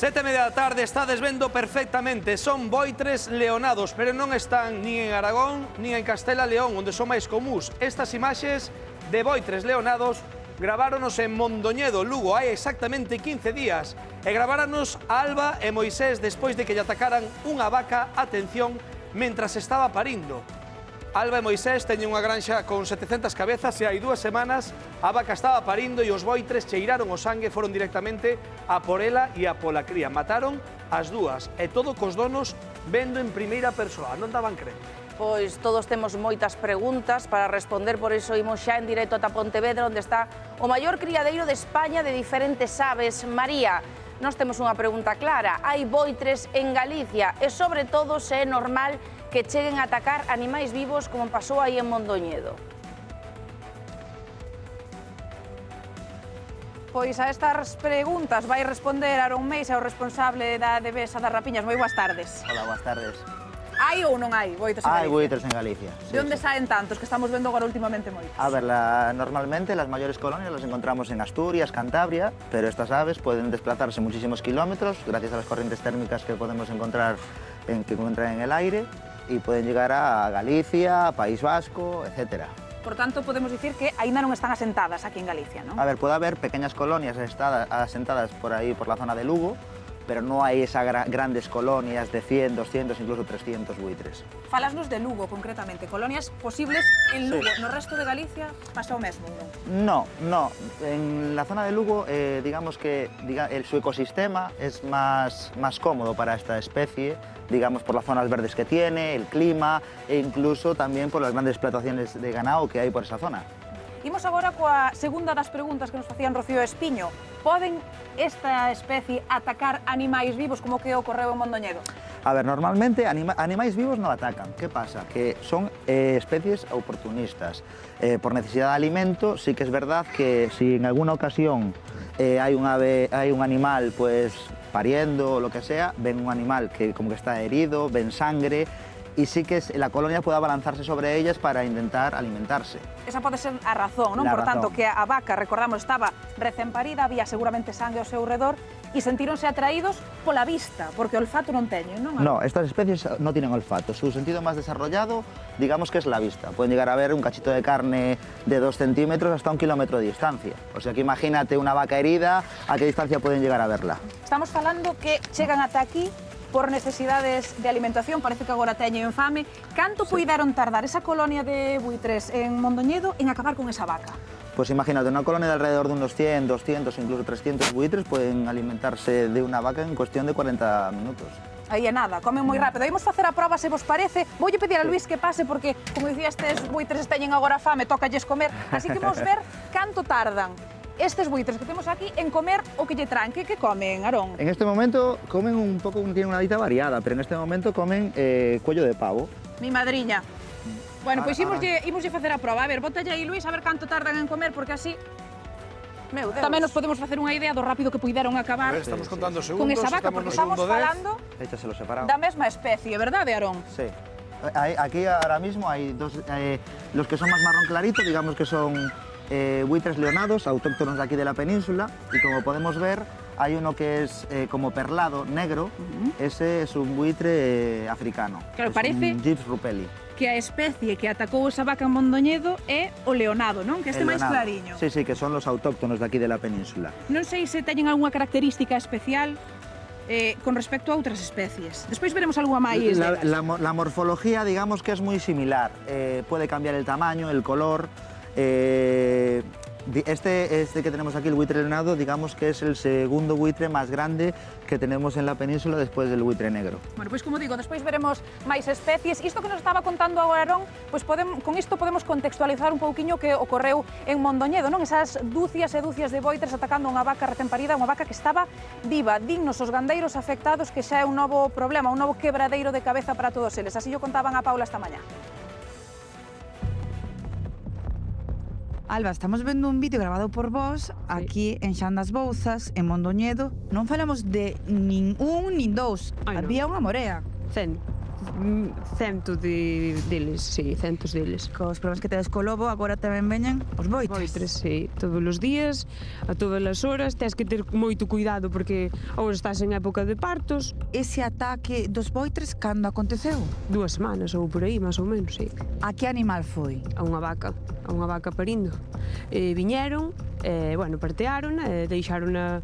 7:30 da tarde, estades vendo perfectamente. Son voitres leonados, pero non están ni en Aragón ni en Castela León, onde son máis comúns. Estas imaxes de voitres leonados graváronos en Mondoñedo, Lugo, hai exactamente 15 días. E graváronos Alba e Moisés despois de que lle atacaran unha vaca, atención, mentras estaba parindo. Alba e Moisés teñen unha granxa con 700 cabezas e hai 2 semanas a vaca estaba parindo e os voitres cheiraron o sangue, foron directamente a por ela e a pola cría. Mataron as dúas e todo cos donos vendo en primeira persoa, non daban credo. Pois todos temos moitas preguntas para responder, por iso imos xa en directo ata Pontevedra, onde está o maior criadeiro de España de diferentes aves. María, nós temos unha pregunta clara. Hai voitres en Galicia e, sobre todo, se é normal que cheguen a atacar animais vivos como pasou aí en Mondoñedo? Pois a estas preguntas vai responder Aaron Meis, o responsable da Devesa das Rapiñas. Moi boas tardes. Hola, boas tardes. Hai ou non hai voitres en Galicia? Hai buitres en Galicia. De onde saen tantos, que estamos vendo agora últimamente moitos? A ver, normalmente las mayores colonias las encontramos en Asturias, Cantabria, pero estas aves pueden desplazarse muchísimos kilómetros gracias a las corrientes térmicas que podemos encontrar que encuentran en el aire y pueden llegar a Galicia, País Vasco, etcétera. Por tanto, podemos dicir que aínda non están asentadas aquí en Galicia, non? A ver, puede haber pequeñas colonias asentadas por ahí, por la zona de Lugo, pero no hay esas grandes colonias de 100, 200, incluso 300 buitres. Falasnos de Lugo, concretamente, colonias posibles en Lugo. Sí. No resto de Galicia pasa o mesmo, non? No. En la zona de Lugo, digamos que su ecosistema es más cómodo para esta especie, digamos por las zonas verdes que tiene, el clima e incluso también por las grandes explotaciones de ganado que hay por esa zona. Imos agora coa segunda das preguntas que nos facían Rocío Espiño. Poden esta especie atacar animais vivos como que ocorreu en Mondoñedo? A ver, normalmente animais vivos no atacan. ¿Qué pasa? Que son especies oportunistas. Por necesidad de alimento, sí que es verdad que si en alguna ocasión hay un animal pues pariendo o lo que sea, ven un animal que como que está herido, ven sangre, y sí que la colonia puede abalanzarse sobre ellas para intentar alimentarse. Esa pode ser a razón, non? Por tanto, que a vaca, recordamos, estaba recén parida, había seguramente sangue ao seu redor e sentíronse atraídos pola vista, porque o olfato non teñen, non? No, estas especies no tienen olfato. Su sentido más desarrollado, digamos que es la vista. Pueden llegar a ver un cachito de carne de 2 centímetros hasta 1 kilómetro de distancia. O sea que imagínate una vaca herida, ¿a qué distancia pueden llegar a verla? Estamos falando que chegan ata aquí por necesidades de alimentación, parece que agora teñen fame. Canto puideron tardar esa colonia de buitres en Mondoñedo en acabar con esa vaca? Pues imagínate, una colonia de alrededor de unos 100, 200, incluso 300 buitres pueden alimentarse de una vaca en cuestión de 40 minutos. Aí é nada, comen moi rápido. Imos facer a proba, se vos parece. Voulle pedir a Luís que pase, porque, como dicía, estes buitres teñen agora fame, tócalles comer. Así que vamos ver canto tardan estes buitres que temos aquí en comer o que lle traen. Que comen, Aarón? En este momento comen un pouco, tienen una dieta variada, pero en este momento comen cuello de pavo. Mi madriña. Bueno, pois imoslle facer a proba. A ver, bótalle aí, Luís, a ver canto tardan en comer, porque así meu Deus, tamén nos podemos facer unha idea do rápido que puideron acabar estamos contando segundos, con esa vaca, porque estamos falando da mesma especie, verdade, Aarón? Sí. Aquí ahora mismo hay dos, los que son más marrón clarito, digamos que son buitres leonados, autóctonos de aquí de la península, y como podemos ver, hay uno que es como perlado, negro, ese es un buitre africano. Claro, es parece un Gyps rupeli. Que a especie que atacou esa vaca en Mondoñedo é o leonado, non? Que este máis clariño. Sí, que son los autóctonos de aquí de la península. Non sei se teñen algunha característica especial con respecto a outras especies. Despois veremos algunha máis delas. La morfología, digamos que es muy similar. Puede cambiar el tamaño, el color. Este que tenemos aquí, el buitre leonado, digamos que es el segundo buitre más grande que tenemos en la península después del buitre negro. Bueno, pois como digo, despois veremos máis especies. Isto que nos estaba contando agora Aarón, pois con isto podemos contextualizar un pouquiño que ocorreu en Mondoñedo, non? Esas dúcias e dúcias de voitres atacando unha vaca recén parida, unha vaca que estaba viva. Dignos os gandeiros afectados, que xa é un novo problema, un novo quebradeiro de cabeza para todos eles. Así yo contaban a Paula esta mañá. Alba, estamos vendo un vídeo grabado por vos aquí en Xan das Bouzas, en Mondoñedo. Non falamos de nin un nin dous, había unha morea. Cento deles, sí, centos deles. Cos problemas que tedes co lobo, agora tamén veñen os boitres. Boitres, sí, todos os días, a todas as horas, tens que ter moito cuidado porque agora estás en época de partos, Ese ataque dos boitres, cando aconteceu? 2 semanas ou por aí, máis ou menos, sí. A que animal foi? A unha vaca parindo. Viñeron, bueno, partearon, deixaron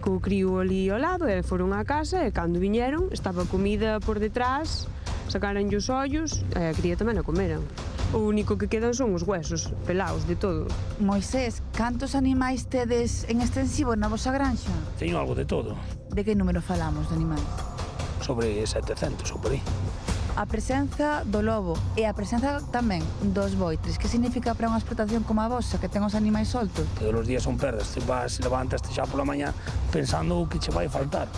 co crío ali ao lado e foron á casa e cando viñeron estaba comida por detrás, sacaran os ollos e a cría tamén a comeran. O único que quedan son os huesos, pelaos de todo. Moisés, cantos animais tedes en extensivo na vosa granxa? Teño algo de todo, De que número falamos de animais? sobre 700 ou por aí. A presenza do lobo e a presenza tamén dos boitres. Que significa para unha explotación como a vosa, que ten os animais soltos? Todos os días son perdas, te vas, levantaste xa pola mañá pensando o que che vai faltar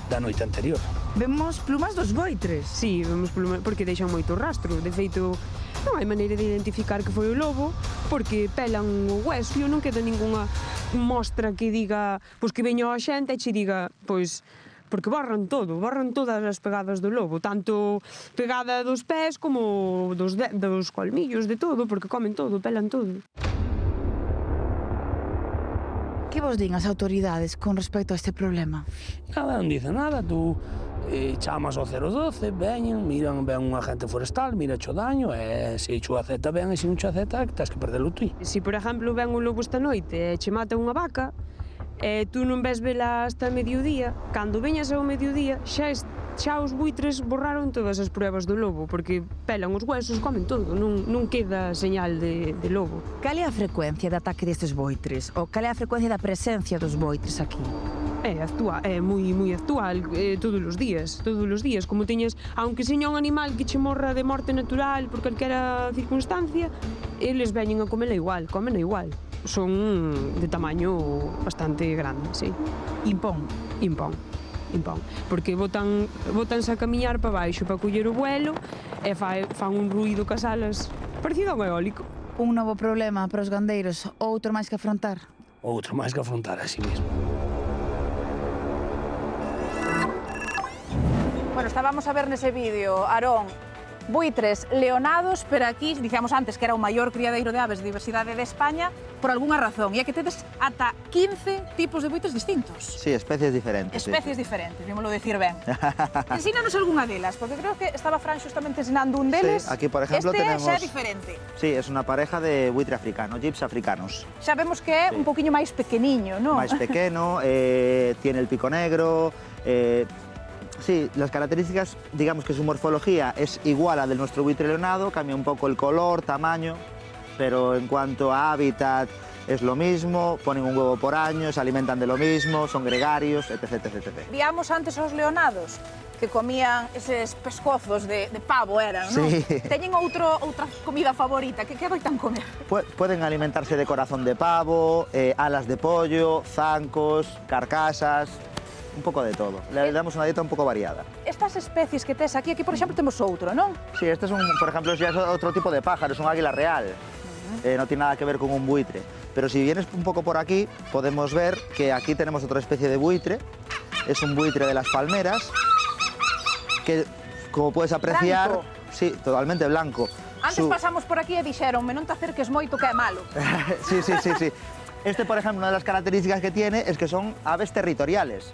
da noite anterior. Vemos plumas dos boitres. Sí, vemos porque deixan moito rastro. De feito, non hai maneira de identificar que foi o lobo porque pelan o hueso e non queda ningunha mostra que diga, pois que veña a xente e che diga, pois porque borran todas as pegadas do lobo, tanto pegada dos pés como dos colmillos, de todo, porque comen todo, pelan todo. Que vos din as autoridades con respecto a este problema? Nada, non dice nada, tú chamas ao 012, veñen, miran, ven un agente forestal, mira o daño, e se cho aceta ben, e se non cho aceta, tens que perdelo tú. Se, por exemplo, ven un lobo esta noite e che mata unha vaca, e tú non ves vela hasta mediodía, cando veñas ao mediodía xa os buitres borraron todas as pruebas do lobo, porque pelan os huesos, comen todo, non queda señal de lobo. Cal é a frecuencia de ataque destes boitres? Ou cal é a frecuencia da presencia dos boitres aquí? É moi actual, todos os días, como teñes, aunque seña un animal que che morra de morte natural por calquera circunstancia, eles veñen a comela igual, comena igual. Son de tamaño bastante grande, sí. Impón. Porque botanse a camiñar para baixo para coller o vuelo e fan un ruído cas alas parecido a un eólico. Un novo problema para os gandeiros, outro máis que afrontar. Outro máis que afrontar a sí mismo. Bueno, estábamos a ver nese vídeo, Aarón, buitres leonados, pero aquí, dicíamos antes que era o maior criadeiro de aves de diversidade de España, por algunha razón, e é que tedes ata 15 tipos de buitres distintos. Sí, especies diferentes. Especies diferentes, vímoslo decir ben. Ensínanos algunha delas, porque creo que estaba Fran justamente ensinando un deles. Sí, aquí, por ejemplo, tenemos... Este xa é diferente. Sí, es una pareja de buitre africano, gyps africanos. Xa vemos que é un poquinho máis pequeniño, non? Más pequeño, tiene el pico negro. Sí, las características, digamos que su morfología es igual a la de nuestro buitre leonado, cambia un poco el color, tamaño, pero en cuanto a hábitat es lo mismo, ponen un huevo por año, se alimentan de lo mismo, son gregarios, etc. Víamos antes aos leonados que comían eses pescozos de pavo, eran, non? Sí. Teñen outra comida favorita, que adoitan comer? Pueden alimentarse de corazón de pavo, alas de pollo, zancos, carcasas, un poco de todo. Le damos una dieta un poco variada. Estas especies que tes aquí, por exemplo, temos outro, non? Sí, este es por ejemplo, ya es otro tipo de pájaro, es un águila real. No tiene nada que ver con un buitre. Pero si vienes un poco por aquí, podemos ver que aquí tenemos otra especie de buitre. Es un buitre de las palmeras, que, como puedes apreciar... Blanco. Sí, totalmente blanco. Antes pasamos por aquí e dixeronme, non te acerques moito que é malo. Sí. Este, por ejemplo, una de las características que tiene es que son aves territoriales.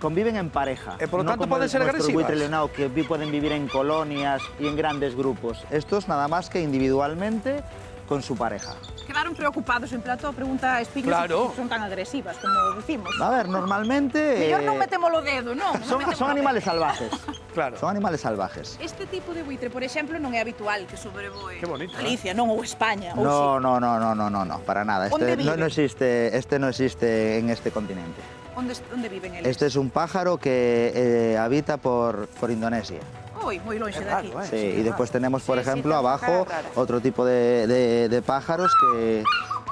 Conviven en pareja. Por lo tanto, pueden ser agresivas. Buitre leonado, que pueden vivir en colonias y en grandes grupos. Estos nada más que individualmente con su pareja. Quedaron preocupados en plato a pregunta a Espiños, Claro. son tan agresivas, como decimos. A ver, normalmente... Mellor non metemos o dedo, non? Son animales salvajes. Claro. Son animales salvajes. Este tipo de buitre, por exemplo, non é habitual que sobrevoe Qué bonito, Galicia, non? Ou España, ou No, sí. no, para nada. ¿Dónde Este no vive? existe en este continente. Onde viven eles? Este es un pájaro que habita por Indonesia. Oi, moi longe de aquí. Sí, y después tenemos, por Sí, ejemplo, ten abajo cara rara. otro tipo de pájaros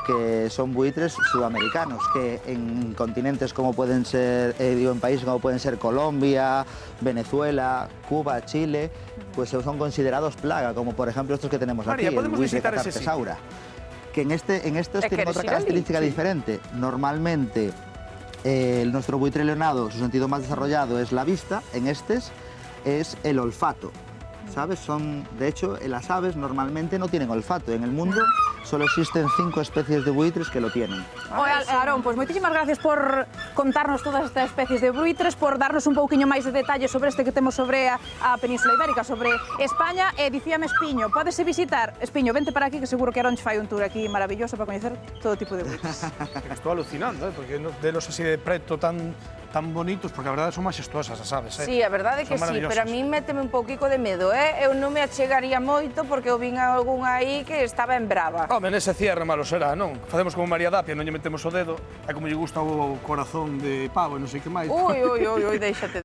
que son buitres sudamericanos, que en continentes como pueden ser, en países como pueden ser Colombia, Venezuela, Cuba, Chile, pues son considerados plaga, como por ejemplo estos que tenemos María, aquí, el podemos buitre visitar ese catartesaura. Que en estos Es que tienen eres otra iraní, característica sí. diferente. Normalmente, nuestro buitre leonado, su sentido más desarrollado es la vista, en estos, es el olfato. ¿Sabes? De hecho, las aves normalmente no tienen olfato. En el mundo solo existen 5 especies de buitres que lo tienen. Aarón, pues moitísimas gracias por contarnos todas estas especies de buitres, por darnos un pouquiño máis de detalles sobre este que temos sobre a Península Ibérica, sobre España. E dicíame Espiño, pódese visitar. Espiño, vente para aquí que seguro que Aarón fai un tour aquí maravilloso para coñecer todo tipo de buitres. Estou alucinando, porque delos así de preto tan bonitos, porque a verdade son majestuosas as aves. Sí, a verdade que sí, pero a mí méteme un pouquico de medo, Eu non me achegaría moito porque eu vin algún aí que estaba en brava. Home, nese cierre malo será, non? Facemos como María Dapia, non lle metemos o dedo, e como lle gusta o corazón de pavo e non sei que máis. Ui, déixate.